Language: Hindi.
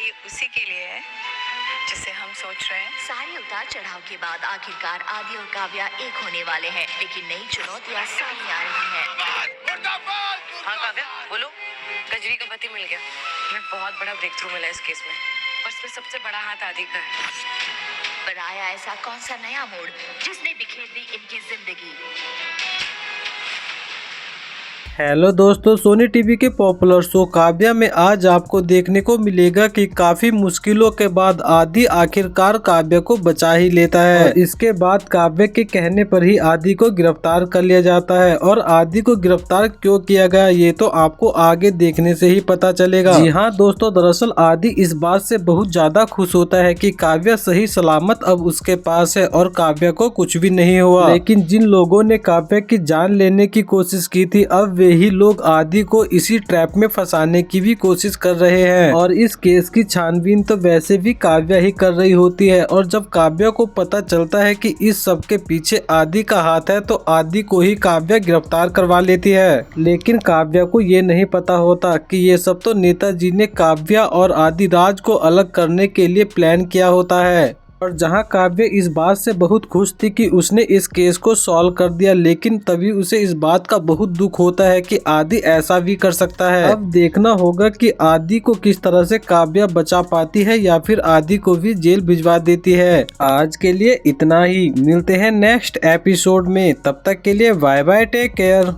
ये उसी के लिए है जिसे हम सोच रहे हैं। सारे उतार चढ़ाव के बाद आखिरकार आदि और काव्या एक होने वाले हैं, लेकिन नई चुनौतियां सामने आ रही हैं। हाँ काव्या बोलो। कजरी का पति मिल गया। हमें बहुत बड़ा ब्रेक थ्रू मिला इस केस में, और इसमें सबसे बड़ा हाथ आदि का है। पर आया ऐसा कौन सा नया मोड़ जिसने बिखेर दी इनकी जिंदगी। हेलो दोस्तों, सोनी टीवी के पॉपुलर शो काव्या में आज आपको देखने को मिलेगा कि काफी मुश्किलों के बाद आदि आखिरकार काव्या को बचा ही लेता है। और इसके बाद काव्या के कहने पर ही आदि को गिरफ्तार कर लिया जाता है। और आदि को गिरफ्तार क्यों किया गया ये तो आपको आगे देखने से ही पता चलेगा। जी हाँ दोस्तों, दरअसल आदि इस बात से बहुत ज्यादा खुश होता है कि काव्या सही सलामत अब उसके पास है और काव्या को कुछ भी नहीं हुआ। लेकिन जिन लोगों ने काव्या की जान लेने की कोशिश की थी, अब यही लोग आदि को इसी ट्रैप में फंसाने की भी कोशिश कर रहे हैं। और इस केस की छानबीन तो वैसे भी काव्या ही कर रही होती है। और जब काव्या को पता चलता है कि इस सब के पीछे आदि का हाथ है, तो आदि को ही काव्या गिरफ्तार करवा लेती है। लेकिन काव्या को ये नहीं पता होता कि ये सब तो नेताजी ने काव्या और आदिराज को अलग करने के लिए प्लान किया होता है। और जहां काव्या इस बात से बहुत खुश थी कि उसने इस केस को सॉल्व कर दिया, लेकिन तभी उसे इस बात का बहुत दुख होता है कि आदि ऐसा भी कर सकता है। अब देखना होगा कि आदि को किस तरह से काव्या बचा पाती है या फिर आदि को भी जेल भिजवा देती है। आज के लिए इतना ही, मिलते हैं नेक्स्ट एपिसोड में। तब तक के लिए बाय बाय, टेक केयर।